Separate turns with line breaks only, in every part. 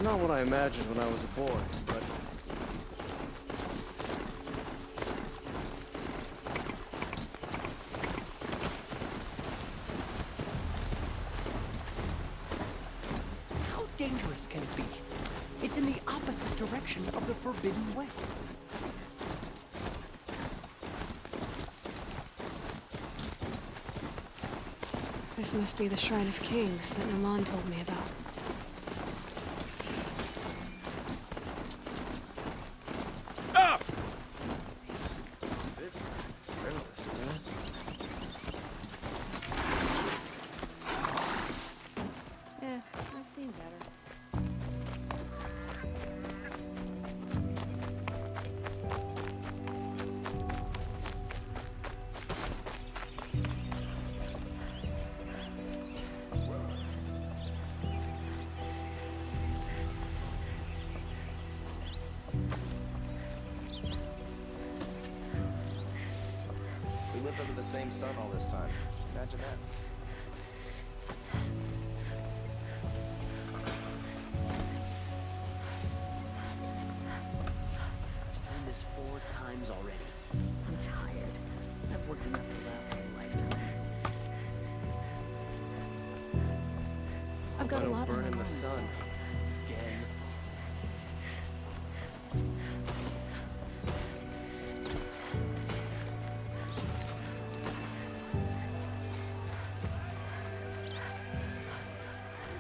not what I imagined when I was a boy, but...
How dangerous can it be? It's in the opposite direction of the Forbidden West.
This must be the Shrine of Kings that Naman told me about.
We lived under the same sun all this time. Imagine that.
I've seen this 4 times already. I'm tired. I've worked enough to last a lifetime.
I've got a lot
burn
on
in
my
the
mind.
sun.
Again.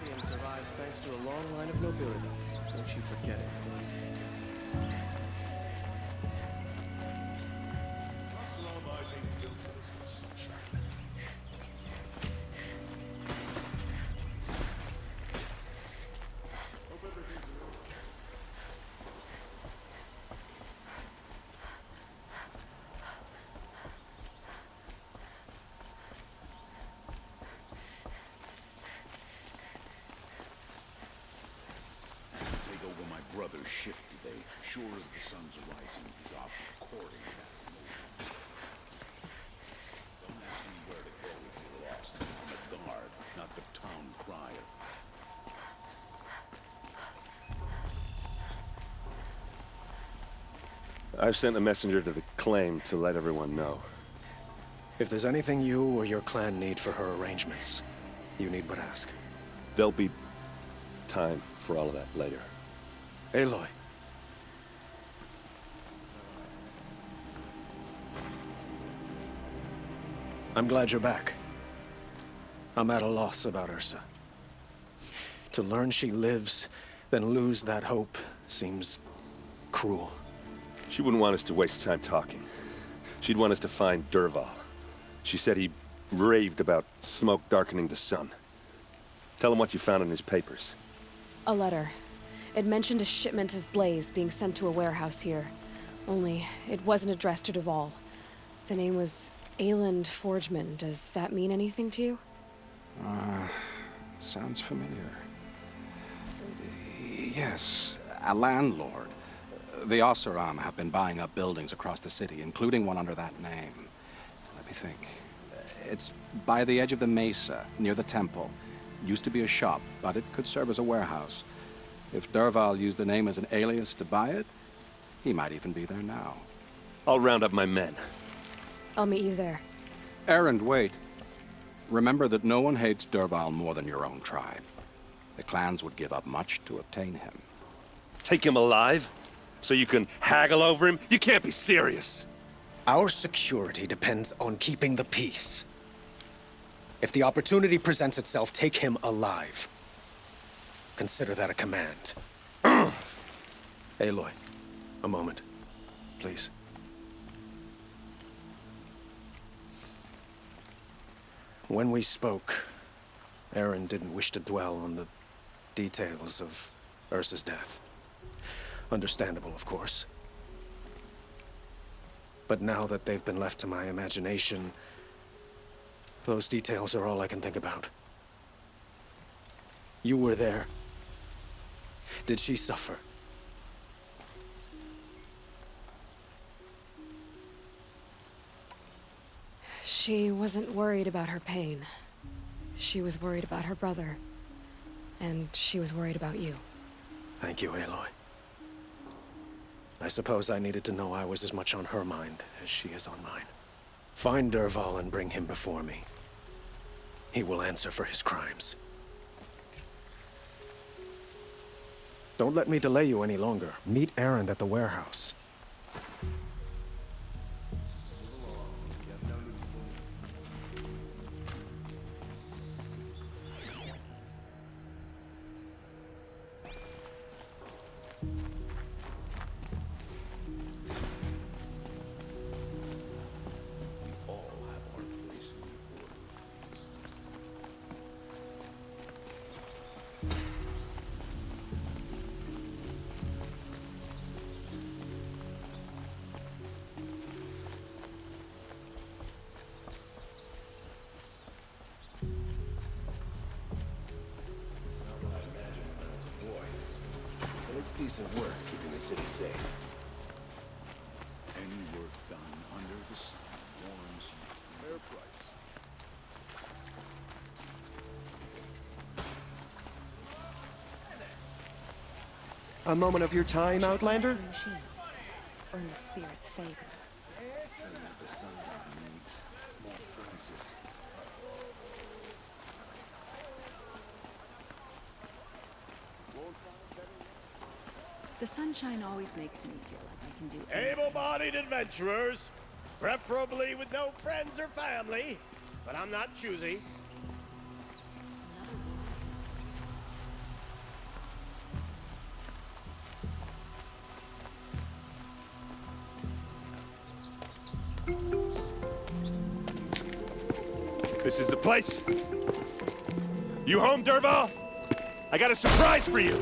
Meridian survives thanks to a long line of nobility. Don't you forget it.
Take over my brother's shift today. Sure as the sun's rising, he's off recording that movie. Don't ask me where to go if you're lost. I'm a guard, not the town crier.
I've sent a messenger to the claim to let everyone know.
If there's anything you or your clan need for her arrangements, you need but ask.
There'll be time for all of that later.
Aloy. I'm glad you're back. I'm at a loss about Ersa. To learn she lives, then lose that hope, seems cruel.
She wouldn't want us to waste time talking. She'd want us to find Dervahl. She said he raved about smoke darkening the sun. Tell him what you found in his papers.
A letter. It mentioned a shipment of blaze being sent to a warehouse here. Only, it wasn't addressed to Dervahl. The name was Erend Forgeman. Does that mean anything to you?
Sounds familiar. Yes, a landlord. The Oseram have been buying up buildings across the city, including one under that name. Let me think. It's by the edge of the mesa, near the temple. Used to be a shop, but it could serve as a warehouse. If Dervahl used the name as an alias to buy it, he might even be there now.
I'll round up my men.
I'll meet you there.
Erend, wait. Remember that no one hates Dervahl more than your own tribe. The clans would give up much to obtain him.
Take him alive? So you can haggle over him? You can't be serious.
Our security depends on keeping the peace. If the opportunity presents itself, take him alive. Consider that a command. Aloy, a moment, please. When we spoke, Erend didn't wish to dwell on the details of Ersa's death. Understandable, of course. But now that they've been left to my imagination, those details are all I can think about. You were there. Did she suffer?
She wasn't worried about her pain. She was worried about her brother. And she was worried about you.
Thank you, Aloy. I suppose I needed to know I was as much on her mind as she is on mine. Find Dervahl and bring him before me. He will answer for his crimes. Don't let me delay you any longer. Meet Erend at the warehouse.
It's decent work keeping the city safe.
Any work done under the sun warrants you fair price.
A moment of your time, Outlander?
Machines. Earn the spirit's favor.
The sun needs more furnaces.
The sunshine always makes me feel like I can do
Able-bodied adventurers, preferably with no friends or family, but I'm not choosy.
This is the place? You home, Dervahl? I got a surprise for you!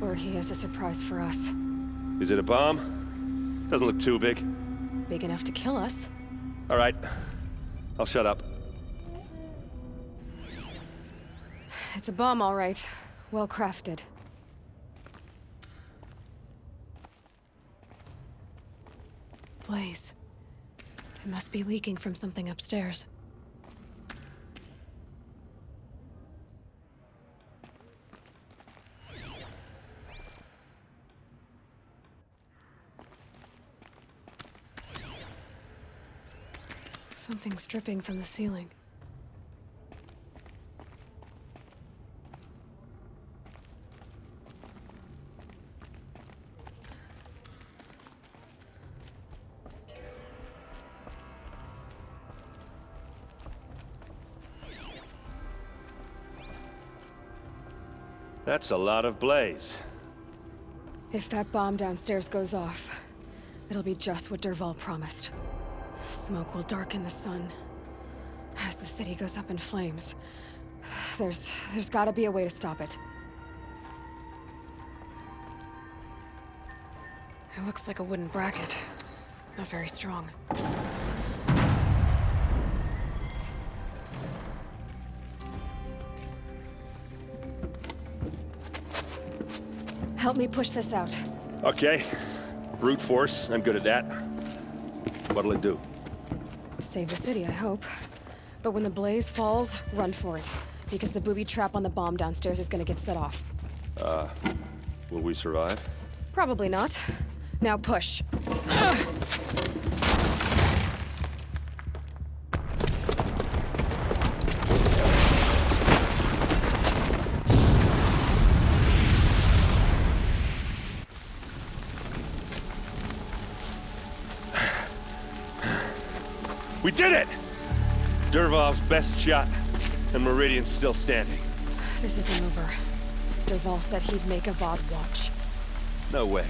Or he has a surprise for us.
Is it a bomb? Doesn't look too big.
Big enough to kill us.
All right. I'll shut up.
It's a bomb, all right. Well crafted. Blaze. It must be leaking from something upstairs. Something's dripping from the ceiling.
That's a lot of blaze.
If that bomb downstairs goes off, it'll be just what Dervahl promised. Smoke will darken the sun. As the city goes up in flames, there's gotta be a way to stop it. It looks like a wooden bracket. Not very strong. Help me push this out.
Okay. Brute force, I'm good at that. What'll it do?
Save the city, I hope. But when the blaze falls, run for it. Because the booby trap on the bomb downstairs is gonna get set off.
Will we survive?
Probably not. Now push.
We did it! Dervahl's best shot, and Meridian's still standing.
This isn't over. Dervahl said he'd make Avad watch.
No way.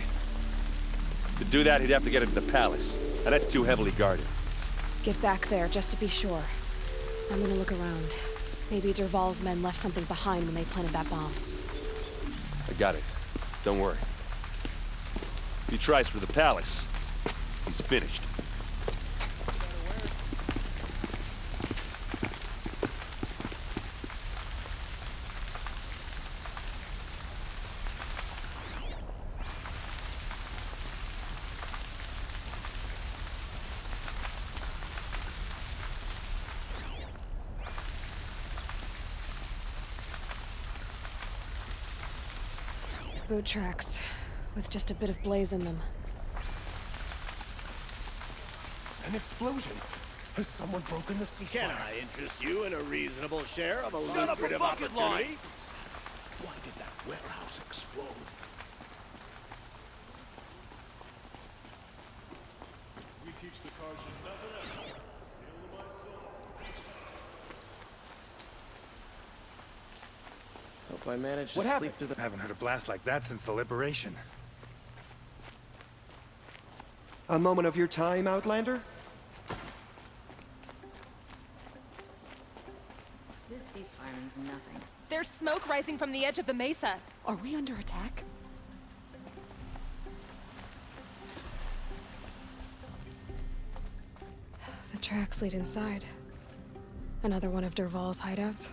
To do that, he'd have to get into the palace, and that's too heavily guarded.
Get back there, just to be sure. I'm gonna look around. Maybe Dervahl's men left something behind when they planted that bomb.
I got it. Don't worry. If he tries for the palace, he's finished.
boot tracks, with just a bit of blaze in them.
An explosion. Has someone broken the ceasefire? Can I interest you in a reasonable share of a lucrative opportunity?
Why did that warehouse explode? We teach the Carja nothing else. Hail to my soul.
Hope I managed to sleep through the...
I haven't heard a blast like that since the liberation.
A moment of your time, Outlander?
This ceasefire means nothing.
There's smoke rising from the edge of the mesa.
Are we under attack?
The tracks lead inside. Another one of Dervahl's hideouts.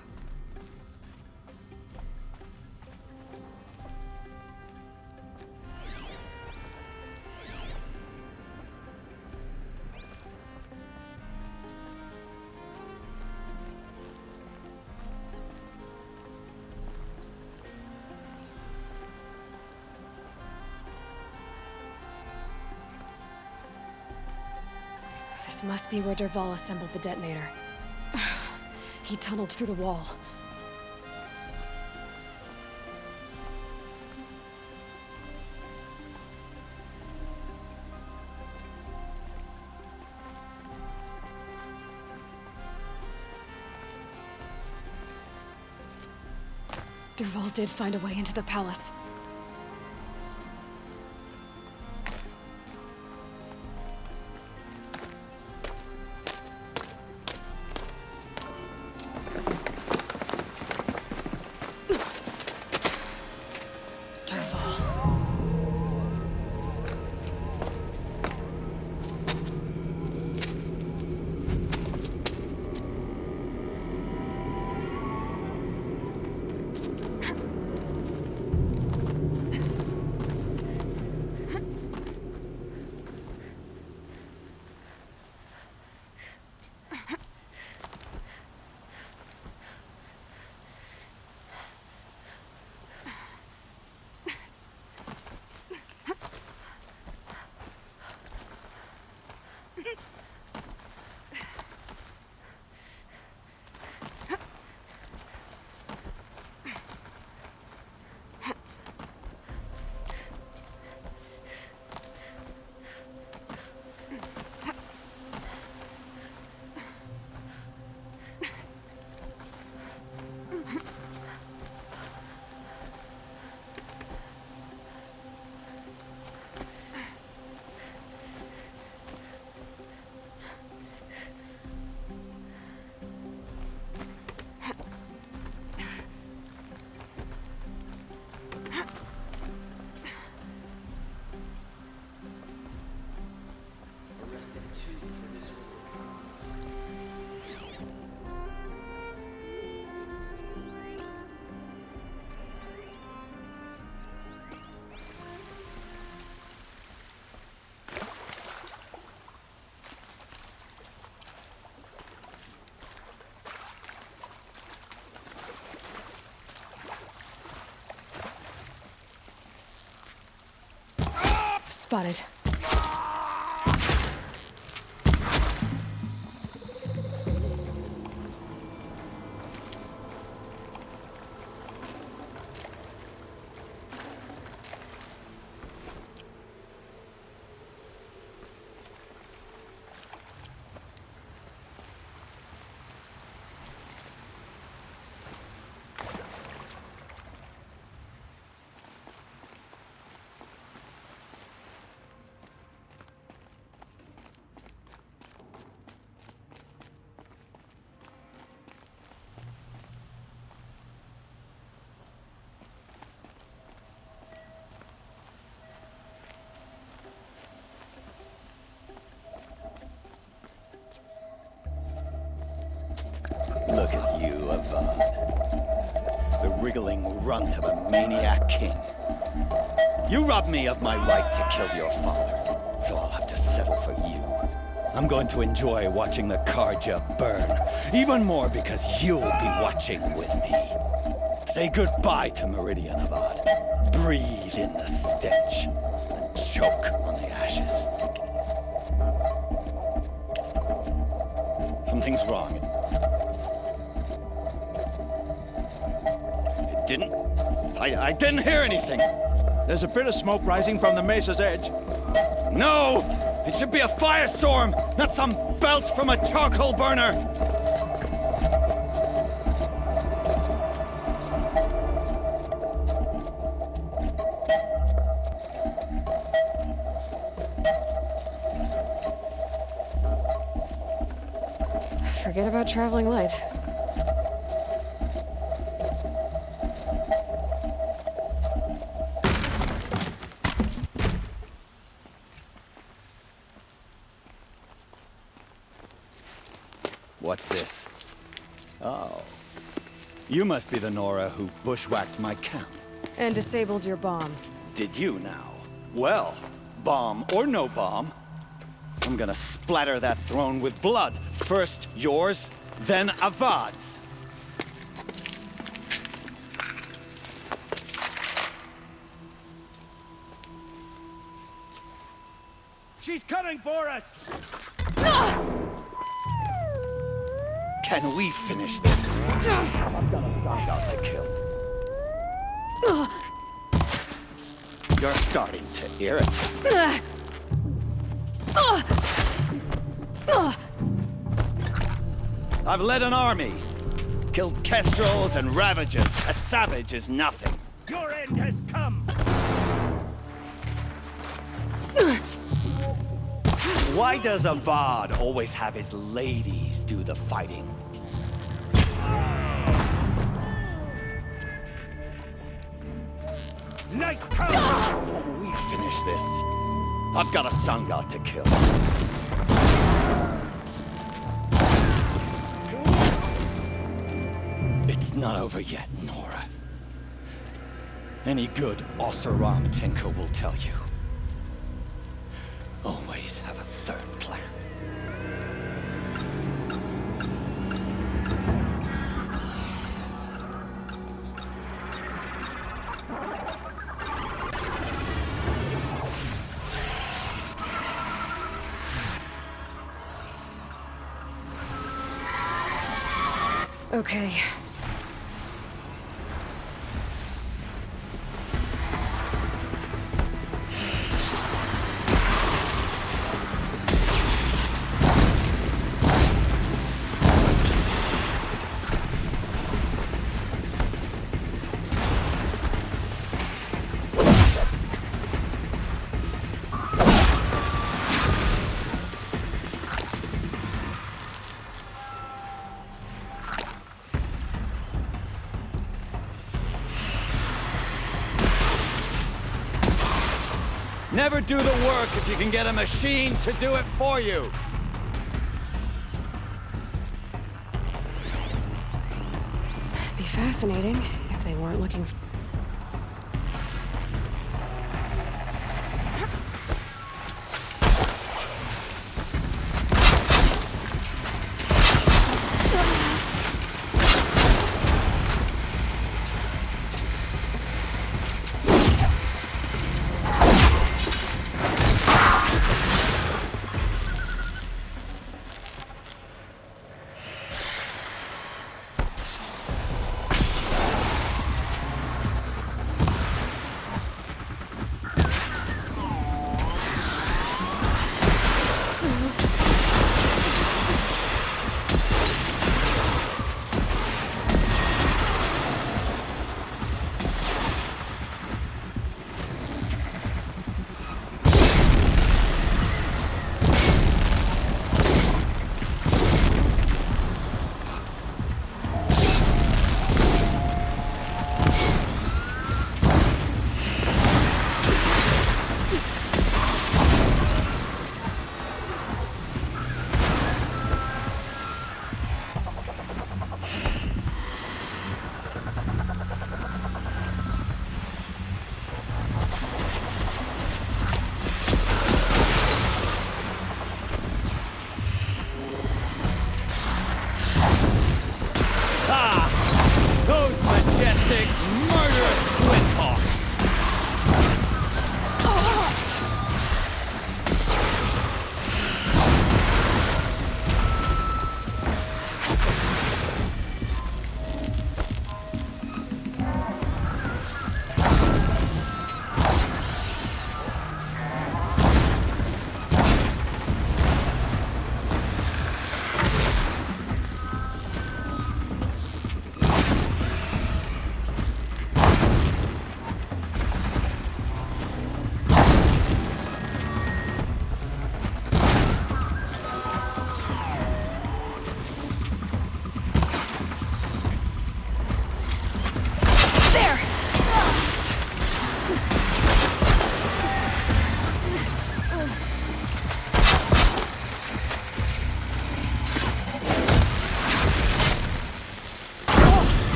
This must be where Dervahl assembled the detonator. He tunneled through the wall. Dervahl did find a way into the palace. Spotted.
Look at you, Avad. The wriggling runt of a maniac king. You robbed me of my right to kill your father, so I'll have to settle for you. I'm going to enjoy watching the Carja burn, even more because you'll be watching with me. Say goodbye to Meridian, Avad. breathe in the stench, and choke on the ashes. Something's wrong. It didn't... I didn't hear anything.
There's a bit of smoke rising from the mesa's edge.
No! It should be a firestorm, not some belch from a charcoal burner!
Forget about traveling light.
What's this? Oh. You must be the Nora who bushwhacked my camp.
And disabled your bomb.
Did you now? Well, bomb or no bomb, I'm gonna splatter that throne with blood. First yours, then Avad's.
She's coming for us!
Can we finish this? I've got a Sangha to kill. You're starting to irritate. I've led an army. Killed kestrels and ravagers. A savage is nothing.
Your end has come!
Why does Avad always have his ladies do the fighting?
Night comes!
Can we finish this? I've got a Sangha to kill. It's not over yet, Nora. Any good Oseram tinker will tell you. Always have a third plan.
Okay.
Never do the work if you can get a machine to do it for you.
Be fascinating if they weren't looking for...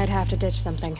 might have to ditch something.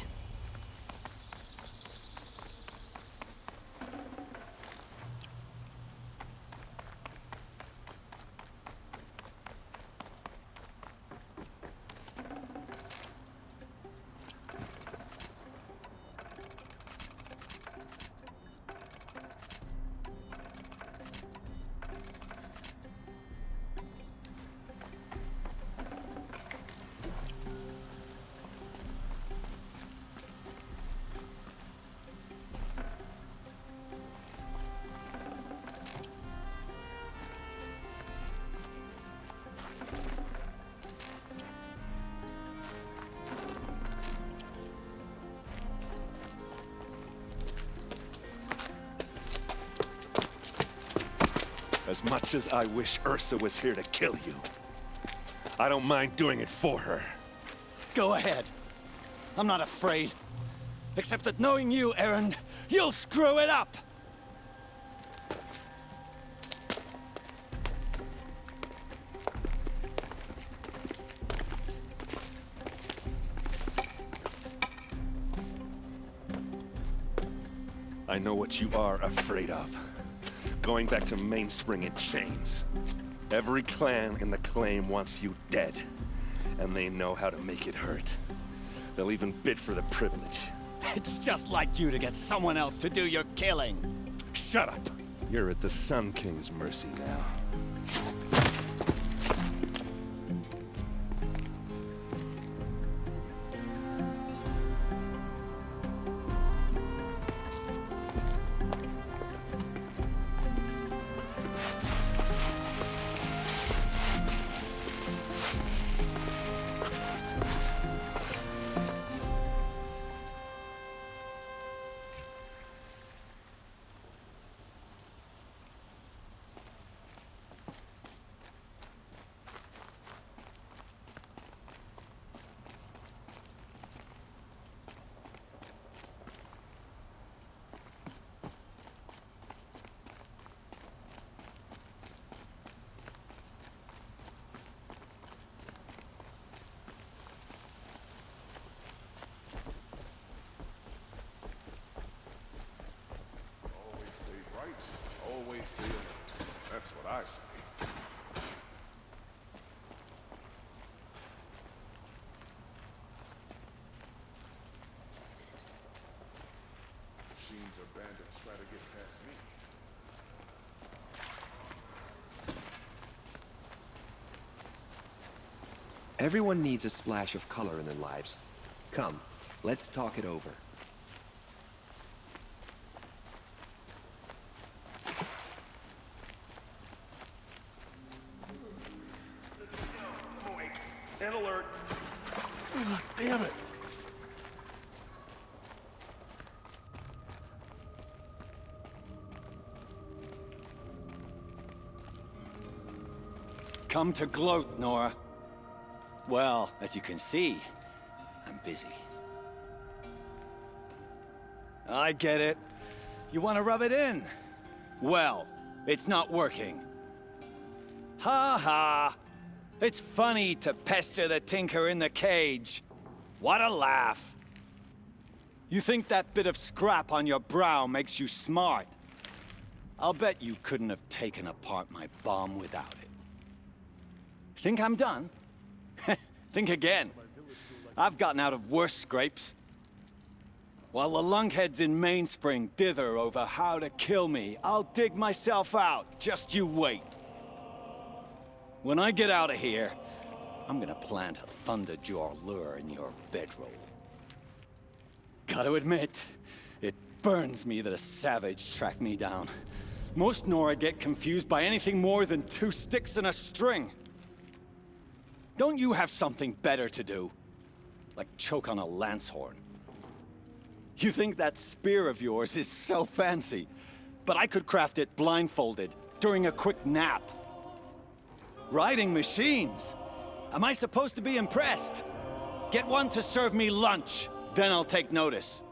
As much as I wish Ersa was here to kill you, I don't mind doing it for her.
Go ahead. I'm not afraid. Except that knowing you, Erend, you'll screw it up!
I know what you are afraid of. Going back to Mainspring in chains. Every clan in the claim wants you dead. And they know how to make it hurt. They'll even bid for the privilege.
It's just like you to get someone else to do your killing.
Shut up! You're at the Sun King's mercy now.
Always stay alert. That's what I say. Machines or bandits try to get past me.
Everyone needs a splash of color in their lives. Come, let's talk it over.
And alert. Ugh, damn it.
Come to gloat, Nora. Well, as you can see, I'm busy. I get it. You want to rub it in? Well, it's not working. Ha ha! It's funny to pester the tinker in the cage. What a laugh. You think that bit of scrap on your brow makes you smart? I'll bet you couldn't have taken apart my bomb without it. Think I'm done? Think again. I've gotten out of worse scrapes. While the lunkheads in Mainspring dither over how to kill me, I'll dig myself out. Just you wait. When I get out of here, I'm gonna plant a Thunderjaw lure in your bedroll. Gotta admit, it burns me that a savage tracked me down. Most Nora get confused by anything more than 2 sticks and a string. Don't you have something better to do? Like choke on a lance horn. You think that spear of yours is so fancy, but I could craft it blindfolded during a quick nap. Riding machines? Am I supposed to be impressed? Get one to serve me lunch, then I'll take notice.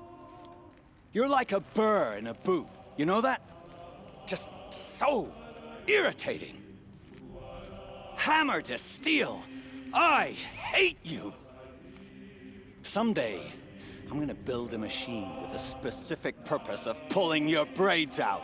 You're like a burr in a boot, you know that? Just so irritating. Hammer to steel. I hate you. Someday, I'm gonna build a machine with the specific purpose of pulling your braids out.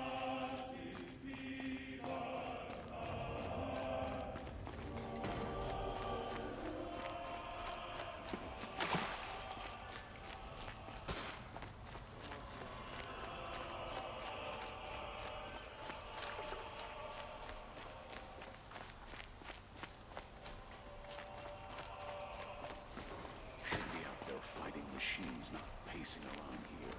Machines not pacing around here.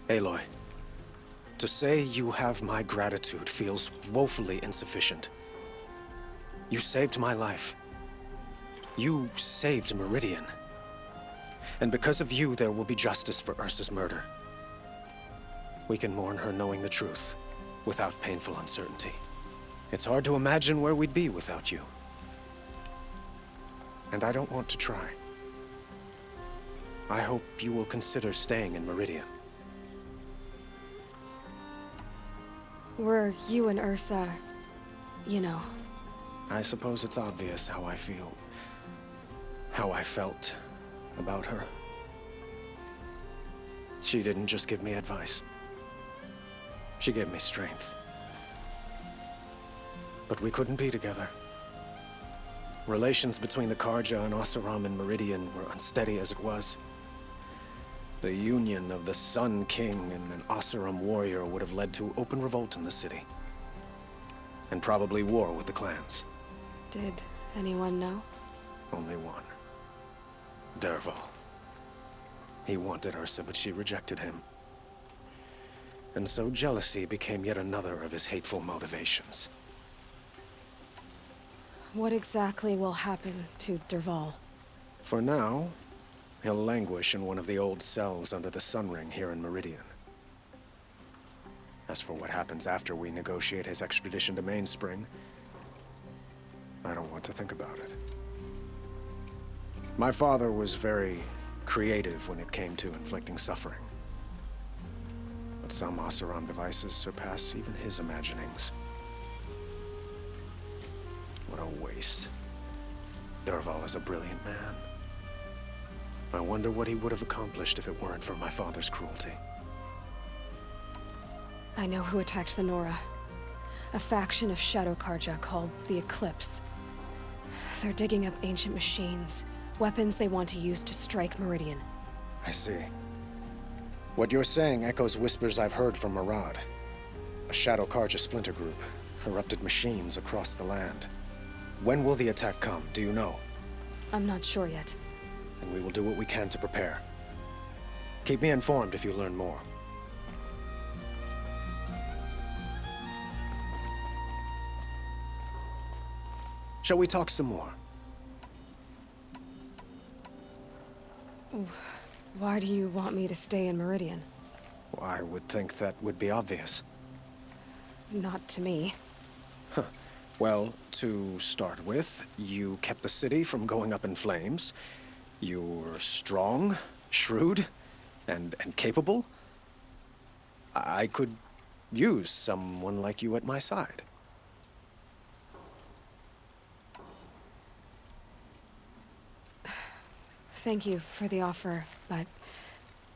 Aloy, to say you have my gratitude feels woefully insufficient. You saved my life. You saved Meridian. And because of you, there will be justice for Ersa's murder. We can mourn her knowing the truth, without painful uncertainty. It's hard to imagine where we'd be without you. And I don't want to try. I hope you will consider staying in Meridian.
Were you and Ersa, you know?
I suppose it's obvious how I feel. How I felt about her. She didn't just give me advice. She gave me strength. But we couldn't be together. Relations between the Karja and Oseram and Meridian were unsteady as it was. The union of the Sun King and an Oseram warrior would have led to open revolt in the city. And probably war with the clans.
Did anyone know?
Only one. Dervahl. He wanted Ersa, but she rejected him. And so jealousy became yet another of his hateful motivations.
What exactly will happen to Dervahl?
For now, he'll languish in one of the old cells under the Sun Ring here in Meridian. As for what happens after we negotiate his extradition to Mainspring, I don't want to think about it. My father was very creative when it came to inflicting suffering. But some Oseram devices surpass even his imaginings. What a waste. Dervahl is a brilliant man. I wonder what he would have accomplished if it weren't for my father's cruelty.
I know who attacked the Nora. A faction of Shadow Karja called the Eclipse. They're digging up ancient machines, weapons they want to use to strike Meridian.
I see. What you're saying echoes whispers I've heard from Murad. A Shadow Karja splinter group, corrupted machines across the land. When will the attack come, do you know?
I'm not sure yet.
And we will do what we can to prepare. Keep me informed if you learn more. Shall we talk some more?
Why do you want me to stay in Meridian?
Well, I would think that would be obvious.
Not to me.
Huh. Well, to start with, you kept the city from going up in flames. You're strong, shrewd, and capable. I could use someone like you at my side.
Thank you for the offer, but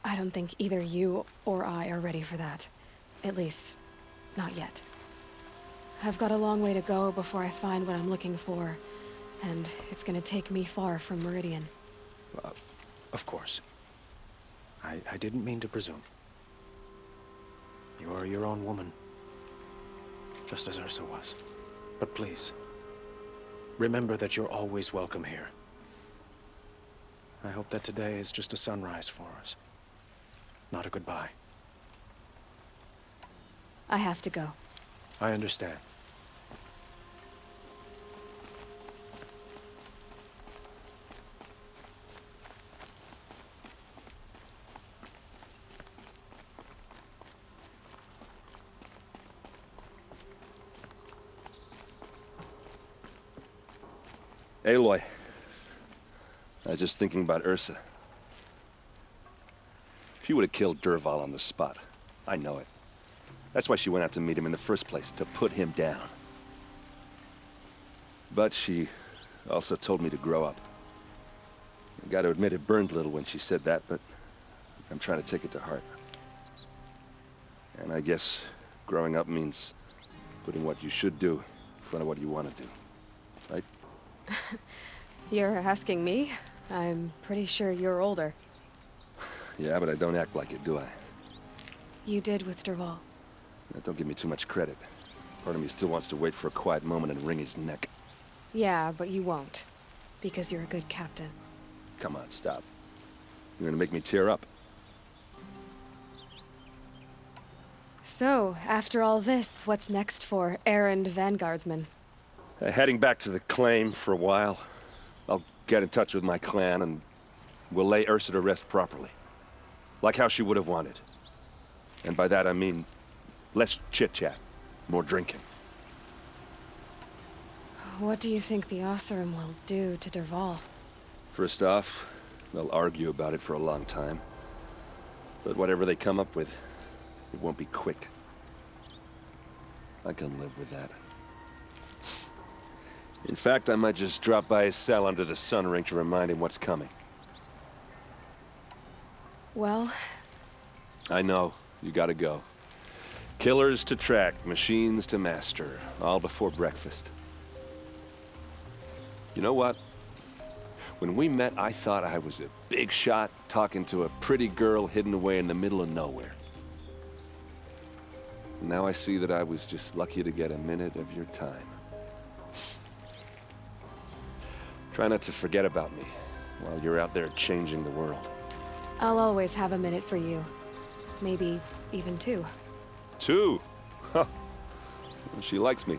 I don't think either you or I are ready for that. At least, not yet. I've got a long way to go before I find what I'm looking for, and it's gonna take me far from Meridian.
Of course. I didn't mean to presume. You're your own woman, just as Ersa was. But please, Remember that you're always welcome here. I hope that today is just a sunrise for us, not a goodbye.
I have to go.
I understand.
Aloy. I was just thinking about Ersa. She would have killed Dervahl on the spot. I know it. That's why she went out to meet him in the first place, to put him down. But she also told me to grow up. I gotta admit it burned a little when she said that, but I'm trying to take it to heart. And I guess growing up means putting what you should do in front of what you want to do. Right?
You're asking me? I'm pretty sure you're older.
Yeah, but I don't act like it, do I?
You did with Dervahl.
Don't give me too much credit. Part of me still wants to wait for a quiet moment and wring his neck.
Yeah, but you won't. Because you're a good captain.
Come on, stop. You're gonna make me tear up.
So, after all this, what's next for Erend Vanguardsman?
Heading back to the claim for a while. I'll get in touch with my clan and we'll lay Ersa to rest properly. Like how she would have wanted. And by that I mean less chit-chat, more drinking.
What do you think the Oseram will do to Dervahl?
First off, they'll argue about it for a long time. But whatever they come up with, it won't be quick. I can live with that. In fact, I might just drop by his cell under the sun ring to remind him what's coming.
Well...
I know. You gotta go. Killers to track, machines to master, all before breakfast. You know what? When we met, I thought I was a big shot talking to a pretty girl hidden away in the middle of nowhere. And now I see that I was just lucky to get a minute of your time. Try not to forget about me while you're out there changing the world.
I'll always have a minute for you. Maybe even two.
2? Huh. She likes me.